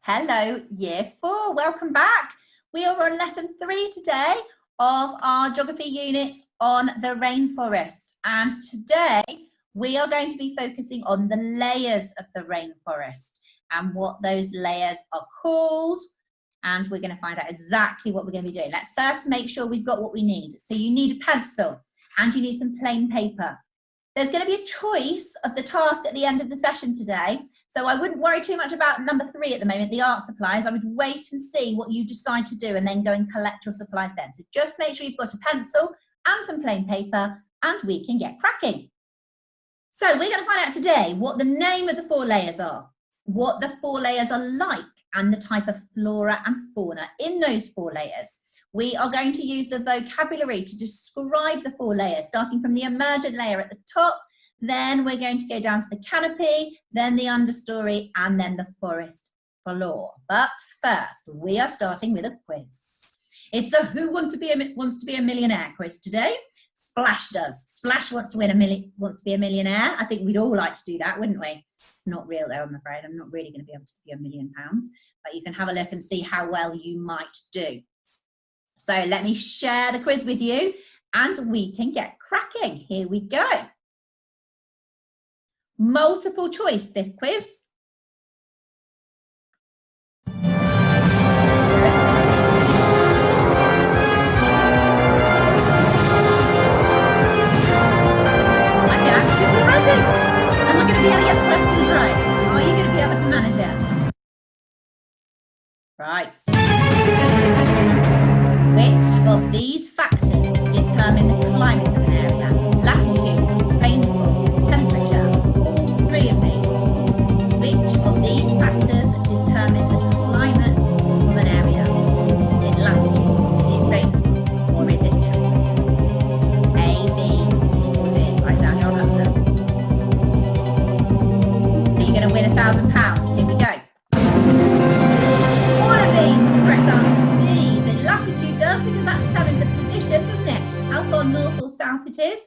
Hello, Year 4. Welcome back. We are on lesson 3 today of our geography unit on the rainforest. And today we are going to be focusing on the layers of the rainforest and what those layers are called. And we're going to find out exactly what we're going to be doing. Let's first make sure we've got what we need. So you need a pencil and you need some plain paper. There's going to be a choice of the task at the end of the session today. So I wouldn't worry too much about number 3 at the moment, the art supplies. I would wait and see what you decide to do and then go and collect your supplies then. So just make sure you've got a pencil and some plain paper and we can get cracking. So we're going to find out today what the name of the 4 layers are, what the 4 layers are like and the type of flora and fauna in those 4 layers. We are going to use the vocabulary to describe the 4 layers, starting from the emergent layer at the top, then we're going to go down to the canopy, then the understory, and then the forest floor. But first, we are starting with a quiz. It's a who wants to be a millionaire quiz today. Splash does. Splash wants to be a millionaire. I think we'd all like to do that, wouldn't we? Not real though, I'm afraid. I'm not really going to be able to give you £1 million, but you can have a look and see how well you might do. So let me share the quiz with you and we can get cracking. Here we go. Multiple choice, this quiz. Am I going to be able to get the questions right? Are you going to be able to manage it? Right. Which of these factors determine the climate of an area? Latitude, rainfall, temperature, all 3 of these. Which of these factors determine the climate of an area? Is it latitude, is it rainfall, or is it temperature? A, B, C, or D? Write down your answer. Are you going to win £1,000? Here we go. All of these is the correct answer. D. So latitude does, because that determines the position, doesn't it? How far north or south it is.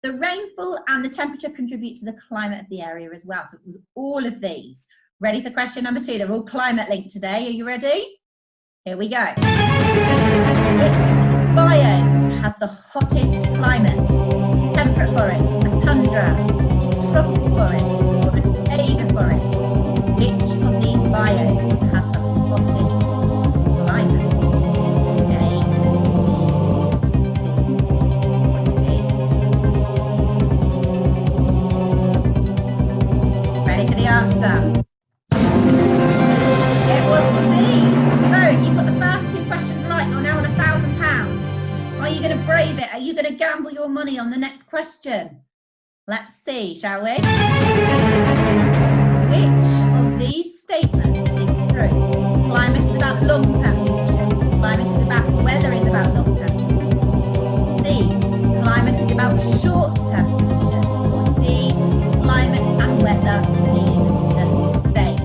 The rainfall and the temperature contribute to the climate of the area as well. So it was all of these. Ready for question number 2? They're all climate linked today. Are you ready? Here we go. Which biomes has the hottest climate? Temperate forest, a tundra, tropical forest, or a taiga forest? Which of these biomes has the hottest climate? A, B, C, D. Ready for the answer? It was C. So you've got the first 2 questions right. You're now on £1,000. Are you going to brave it? Are you going to gamble your money on the next question? Let's see, shall we? Which of these statements is true? Climate is about long-term conditions. Climate is about weather is about long-term conditions. C. Climate is about short-term conditions. Or D. Climate and weather mean the same.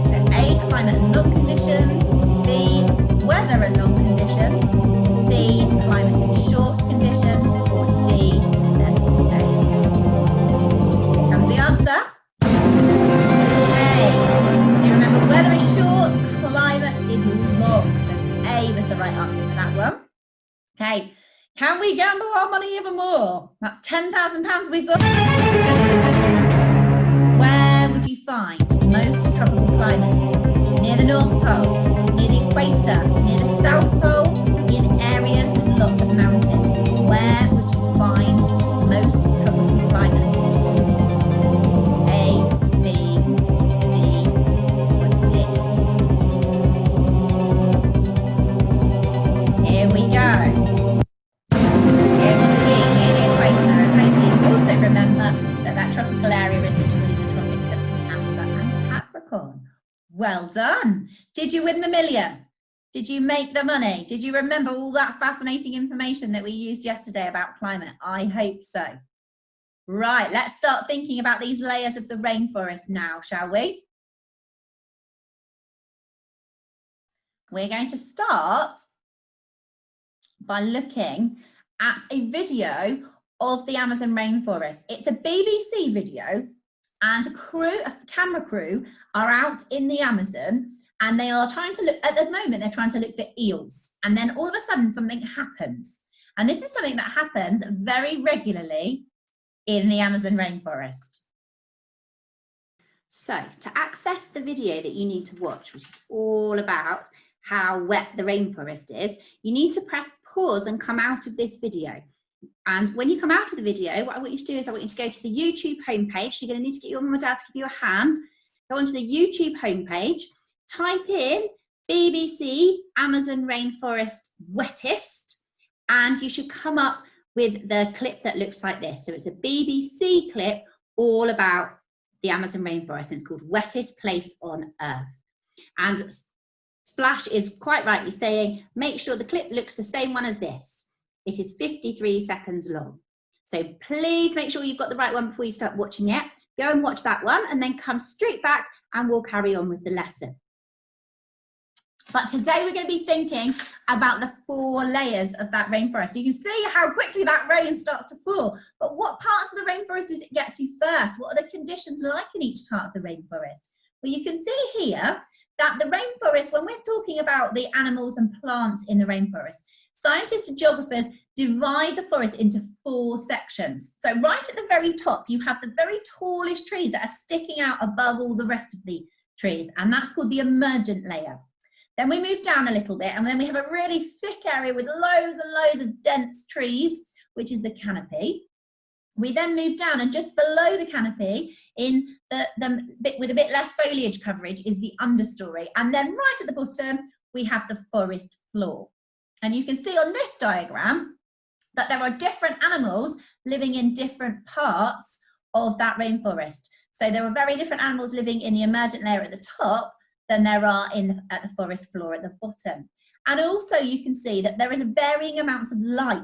So A. Climate and long conditions. B. Weather and long conditions. C. Climate and short conditions. Or D. They're the same. Here comes the answer. A. You remember, weather is short, climate is long. So A was the right answer for that one. Okay, can we gamble our money even more? That's £10,000 we've got. Where would you find most tropical climates? Near the North Pole, near the equator, near the South Pole, in areas with lots of mountains. Where would you find most tropical climates? A, B, C, or D? Here we go. Here we see near the equator, and maybe also remember that tropical area is between the tropics of Cancer and Capricorn. Well done. Did you win the million? Did you make the money? Did you remember all that fascinating information that we used yesterday about climate? I hope so. Right, let's start thinking about these layers of the rainforest now, shall we? We're going to start by looking at a video of the Amazon rainforest. It's a BBC video and a camera crew are out in the Amazon, and they are trying to look, at the moment, they're trying to look for eels. And then all of a sudden something happens. And this is something that happens very regularly in the Amazon rainforest. So to access the video that you need to watch, which is all about how wet the rainforest is, you need to press pause and come out of this video. And when you come out of the video, what I want you to do is I want you to go to the YouTube homepage. You're going to need to get your mum or dad to give you a hand. Go onto the YouTube homepage, type in BBC Amazon Rainforest Wettest, and you should come up with the clip that looks like this. So it's a BBC clip all about the Amazon rainforest, and it's called Wettest Place on Earth. And Splash is quite rightly saying, make sure the clip looks the same one as this. It is 53 seconds long. So please make sure you've got the right one before you start watching it. Go and watch that one and then come straight back and we'll carry on with the lesson. But today we're going to be thinking about the 4 layers of that rainforest. You can see how quickly that rain starts to fall. But what parts of the rainforest does it get to first? What are the conditions like in each part of the rainforest? Well, you can see here that the rainforest, when we're talking about the animals and plants in the rainforest, scientists and geographers divide the forest into 4 sections. So right at the very top, you have the very tallest trees that are sticking out above all the rest of the trees, and that's called the emergent layer. Then we move down a little bit, and then we have a really thick area with loads and loads of dense trees, which is the canopy. We then move down, and just below the canopy, in the bit with a bit less foliage coverage, is the understory. And then right at the bottom, we have the forest floor. And you can see on this diagram that there are different animals living in different parts of that rainforest. So there are very different animals living in the emergent layer at the top than there are at the forest floor at the bottom. And also you can see that there is varying amounts of light.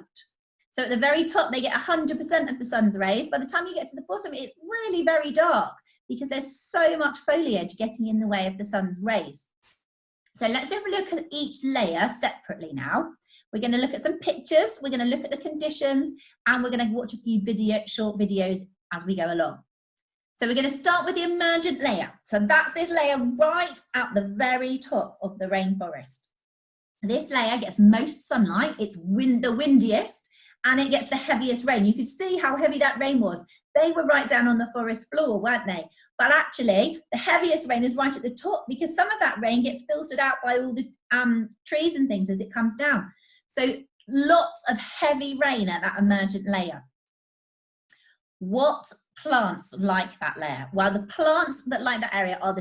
So at the very top, they get 100% of the sun's rays. By the time you get to the bottom, it's really very dark because there's so much foliage getting in the way of the sun's rays. So let's have a look at each layer separately now. We're going to look at some pictures, we're going to look at the conditions, and we're going to watch a few short videos as we go along. So we're going to start with the emergent layer. So that's this layer right at the very top of the rainforest. This layer gets most sunlight, it's the windiest, and it gets the heaviest rain. You could see how heavy that rain was. They were right down on the forest floor, weren't they? But actually, the heaviest rain is right at the top because some of that rain gets filtered out by all the trees and things as it comes down. So lots of heavy rain at that emergent layer. What plants like that layer? Well, the plants that like that area are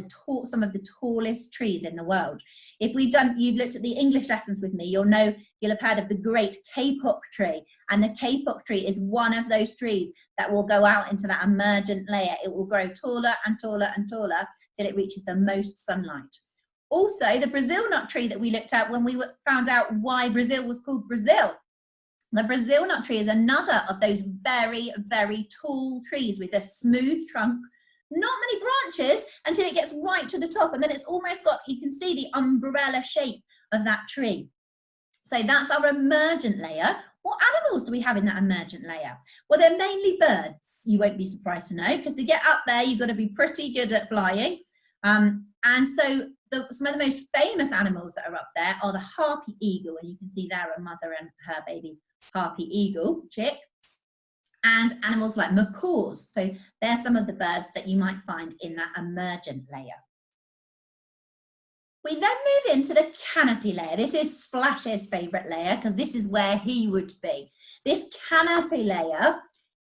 some of the tallest trees in the world. If you've looked at the English lessons with me, you'll have heard of the great kapok tree, and the kapok tree is one of those trees that will go out into that emergent layer. It will grow taller and taller and taller till it reaches the most sunlight. Also, the Brazil nut tree that we looked at when we found out why Brazil was called Brazil. The Brazil nut tree is another of those very, very tall trees with a smooth trunk, not many branches until it gets right to the top, and then it's almost got, you can see the umbrella shape of that tree. So that's our emergent layer. What animals do we have in that emergent layer? Well, they're mainly birds, you won't be surprised to know, because to get up there, you've got to be pretty good at flying. And so some of the most famous animals that are up there are the harpy eagle, and you can see there a mother and her baby harpy eagle chick, and animals like macaws. So they're some of the birds that you might find in that emergent layer. We then move into the canopy layer. This is Splash's favourite layer because this is where he would be. This canopy layer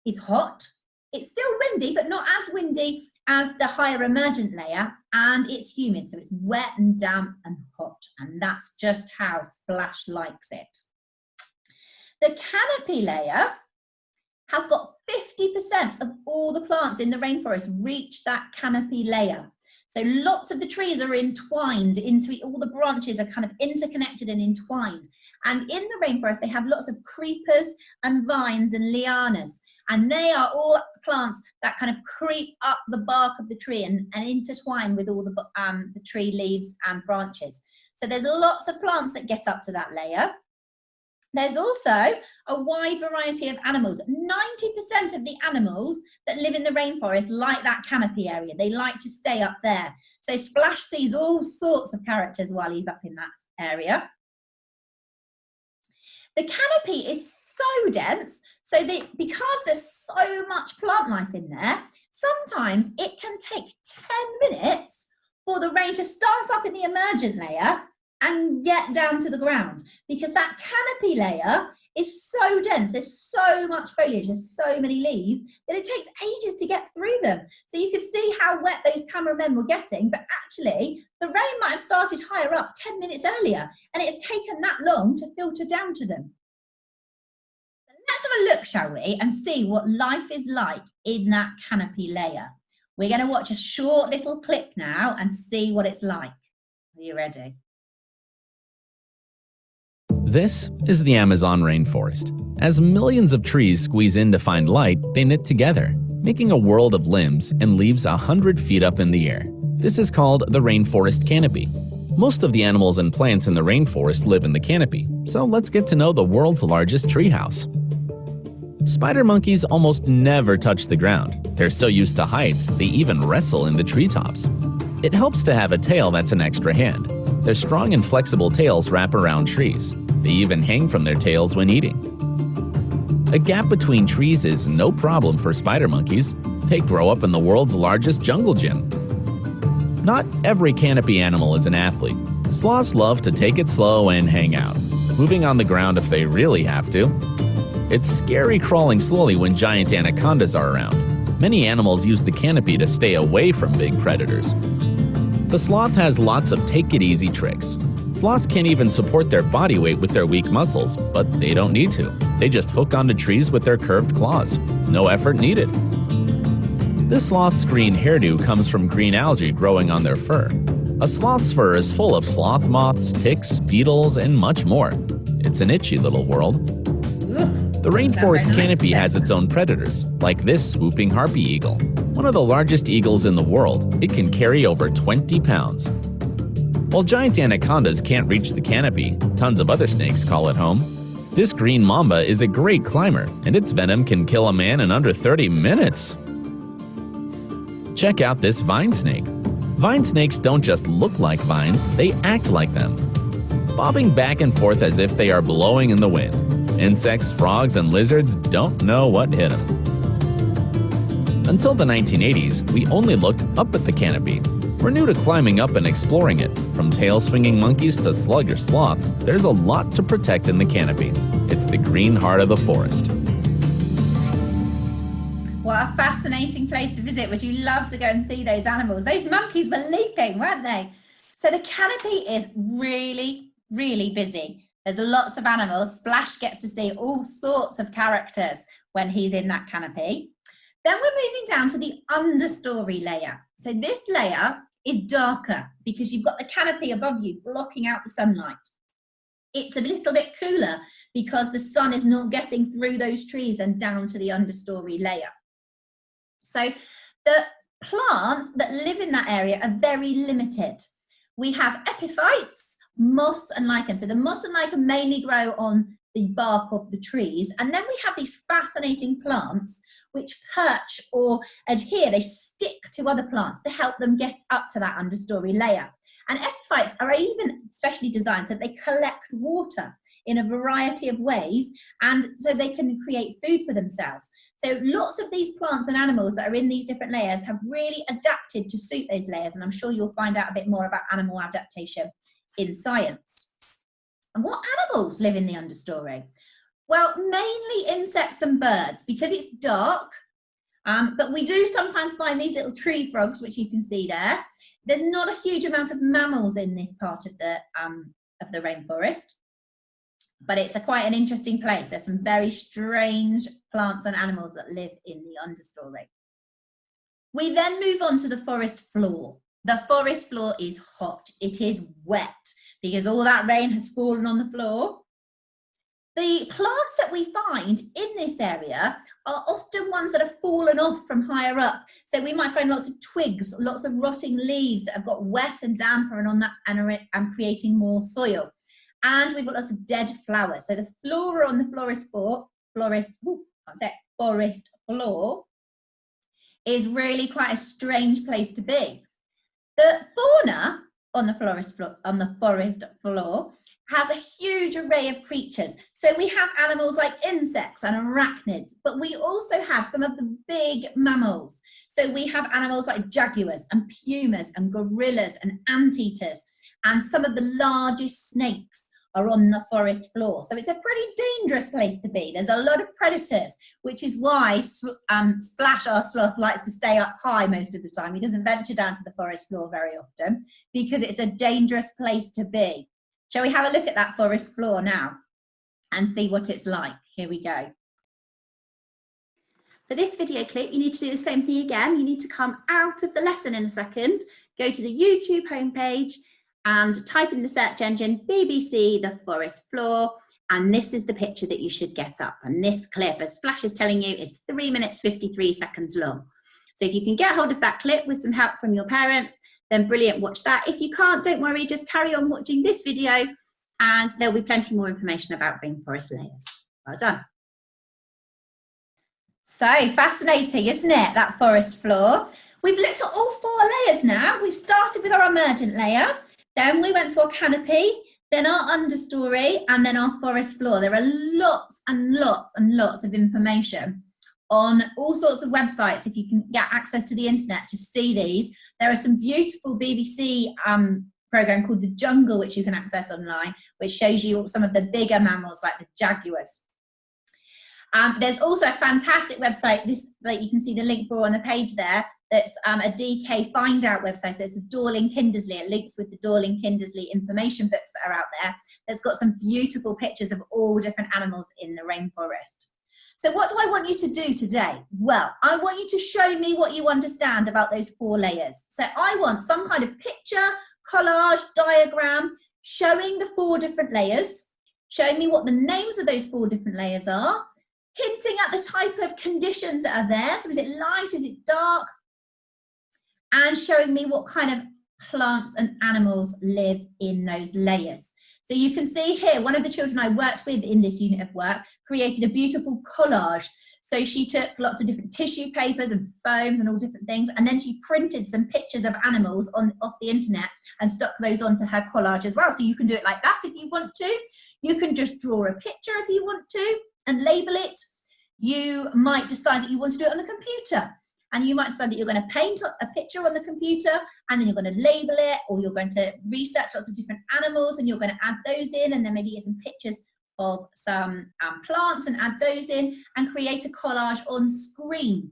is hot. It's still windy, but not as windy as the higher emergent layer, and it's humid, so it's wet and damp and hot, and that's just how Splash likes it. The canopy layer has got 50% of all the plants in the rainforest reach that canopy layer. So lots of the trees are entwined into all the branches are kind of interconnected and entwined. And in the rainforest, they have lots of creepers and vines and lianas. And they are all plants that kind of creep up the bark of the tree and intertwine with all the tree leaves and branches. So there's lots of plants that get up to that layer. There's also a wide variety of animals. 90% of the animals that live in the rainforest like that canopy area. They like to stay up there. So Splash sees all sorts of characters while he's up in that area. The canopy is so dense, so because there's so much plant life in there, sometimes it can take 10 minutes for the rain to start up in the emergent layer and get down to the ground, because that canopy layer is so dense, there's so much foliage, there's so many leaves, that it takes ages to get through them. So you can see how wet those cameramen were getting, but actually the rain might have started higher up 10 minutes earlier, and it's taken that long to filter down to them. Let's have a look, shall we, and see what life is like in that canopy layer. We're going to watch a short little clip now and see what it's like. Are you ready? This is the Amazon rainforest. As millions of trees squeeze in to find light, they knit together, making a world of limbs and leaves 100 feet up in the air. This is called the Rainforest Canopy. Most of the animals and plants in the rainforest live in the canopy, so let's get to know the world's largest treehouse. Spider monkeys almost never touch the ground. They're so used to heights, they even wrestle in the treetops. It helps to have a tail that's an extra hand. Their strong and flexible tails wrap around trees. They even hang from their tails when eating. A gap between trees is no problem for spider monkeys. They grow up in the world's largest jungle gym. Not every canopy animal is an athlete. Sloths love to take it slow and hang out, moving on the ground if they really have to. It's scary crawling slowly when giant anacondas are around. Many animals use the canopy to stay away from big predators. The sloth has lots of take-it-easy tricks. Sloths can't even support their body weight with their weak muscles, but they don't need to. They just hook onto trees with their curved claws. No effort needed. This sloth's green hairdo comes from green algae growing on their fur. A sloth's fur is full of sloth moths, ticks, beetles, and much more. It's an itchy little world. The rainforest canopy has its own predators, like this swooping harpy eagle. One of the largest eagles in the world, it can carry over 20 pounds. While giant anacondas can't reach the canopy, tons of other snakes call it home. This green mamba is a great climber, and its venom can kill a man in under 30 minutes. Check out this vine snake. Vine snakes don't just look like vines, they act like them, bobbing back and forth as if they are blowing in the wind. Insects, frogs, and lizards don't know what hit them. Until the 1980s, we only looked up at the canopy. We're new to climbing up and exploring it. From tail-swinging monkeys to sluggish sloths, there's a lot to protect in the canopy. It's the green heart of the forest. What a fascinating place to visit. Would you love to go and see those animals? Those monkeys were leaping, weren't they? So the canopy is really, really busy. There's lots of animals. Splash gets to see all sorts of characters when he's in that canopy. Then we're moving down to the understory layer. So this layer is darker because you've got the canopy above you blocking out the sunlight. It's a little bit cooler because the sun is not getting through those trees and down to the understory layer. So the plants that live in that area are very limited. We have epiphytes, moss and lichen. So the moss and lichen mainly grow on the bark of the trees. And then we have these fascinating plants which perch or adhere, they stick to other plants to help them get up to that understory layer. And epiphytes are even specially designed so they collect water in a variety of ways, and so they can create food for themselves. So lots of these plants and animals that are in these different layers have really adapted to suit those layers, and I'm sure you'll find out a bit more about animal adaptation in science. And what animals live in the understory? Well, mainly insects and birds because it's dark, but we do sometimes find these little tree frogs, which you can see there. There's not a huge amount of mammals in this part of the rainforest, but it's quite an interesting place. There's some very strange plants and animals that live in the understory. We then move on to the forest floor. The forest floor is hot. It is wet because all that rain has fallen on the floor. The plants that we find in this area are often ones that have fallen off from higher up. So we might find lots of twigs, lots of rotting leaves that have got wet and damper and on that and creating more soil. and we've got lots of dead flowers. So the flora on the forest floor is really quite a strange place to be. The fauna on the forest floor has a huge array of creatures. So we have animals like insects and arachnids, but we also have some of the big mammals. So we have animals like jaguars and pumas and gorillas and anteaters, and some of the largest snakes are on the forest floor. So it's a pretty dangerous place to be. There's a lot of predators, which is why Splash, our sloth, likes to stay up high most of the time. He doesn't venture down to the forest floor very often because it's a dangerous place to be. Shall we have a look at that forest floor now and see what it's like? Here we go. For this video clip, you need to do the same thing again. You need to come out of the lesson in a second, go to the YouTube homepage and type in the search engine BBC the forest floor, and this is the picture that you should get up. And this clip, as Splash is telling you, is 3 minutes 53 seconds long. So if you can get hold of that clip with some help from your parents, then brilliant, watch that. If you can't, don't worry, just carry on watching this video and there'll be plenty more information about Rainforest Layers. Well done. So fascinating, isn't it, that forest floor? We've looked at all 4 layers now. We've started with our emergent layer, then we went to our canopy, then our understory, and then our forest floor. There are lots and lots and lots of information on all sorts of websites if you can get access to the internet to see these. There are some beautiful BBC program called The Jungle, which you can access online, which shows you some of the bigger mammals like the jaguars. There's also a fantastic website, that you can see the link for on the page there, that's a DK Find Out website. So it's a Dorling Kindersley. It links with the Dorling Kindersley information books that are out there. That's got some beautiful pictures of all different animals in the rainforest. So what do I want you to do today? Well, I want you to show me what you understand about those 4 layers. So I want some kind of picture, collage, diagram, showing the 4 different layers, showing me what the names of those 4 different layers are, hinting at the type of conditions that are there. So is it light, is it dark? And showing me what kind of plants and animals live in those layers. So you can see here, one of the children I worked with in this unit of work created a beautiful collage. So she took lots of different tissue papers and foams and all different things, and then she printed some pictures of animals off the internet and stuck those onto her collage as well. So you can do it like that if you want to. You can just draw a picture if you want to and label it. You might decide that you want to do it on the computer, and you might decide that you're going to paint a picture on the computer and then you're going to label it, or you're going to research lots of different animals and you're going to add those in, and then maybe get some pictures of some plants and add those in and create a collage on screen.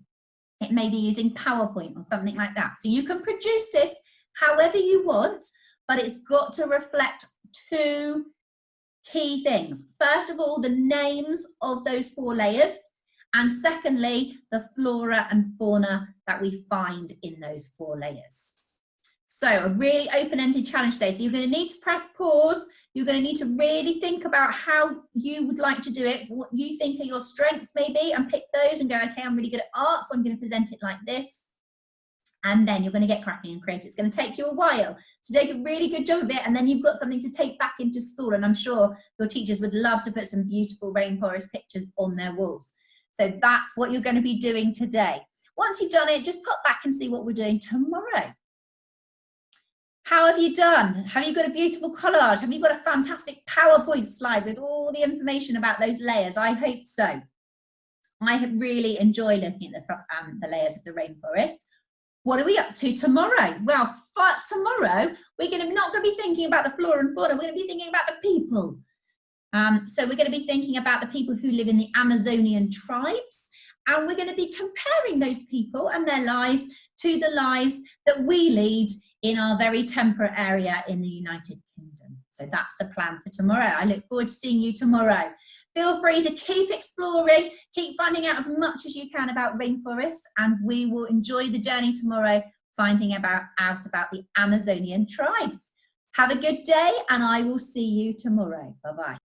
It may be using PowerPoint or something like that. So you can produce this however you want, but it's got to reflect 2 key things. First of all, the names of those 4 layers. And secondly, the flora and fauna that we find in those 4 layers. So a really open-ended challenge today. So you're going to need to press pause. You're going to need to really think about how you would like to do it, what you think are your strengths maybe, and pick those and go, okay, I'm really good at art, so I'm going to present it like this. And then you're going to get cracking and create. It's going to take you a while to take a really good job of it, and then you've got something to take back into school. And I'm sure your teachers would love to put some beautiful rainforest pictures on their walls. So that's what you're going to be doing today. Once you've done it, just pop back and see what we're doing tomorrow. How have you done? Have you got a beautiful collage? Have you got a fantastic PowerPoint slide with all the information about those layers? I hope so. I have really enjoyed looking at the layers of the rainforest. What are we up to tomorrow? Well, for tomorrow, we're not going to be thinking about the flora and fauna. We're going to be thinking about the people. So we're going to be thinking about the people who live in the Amazonian tribes, and we're going to be comparing those people and their lives to the lives that we lead in our very temperate area in the United Kingdom. So that's the plan for tomorrow. I look forward to seeing you tomorrow. Feel free to keep exploring, keep finding out as much as you can about rainforests, and we will enjoy the journey tomorrow finding out about the Amazonian tribes. Have a good day, and I will see you tomorrow. Bye-bye.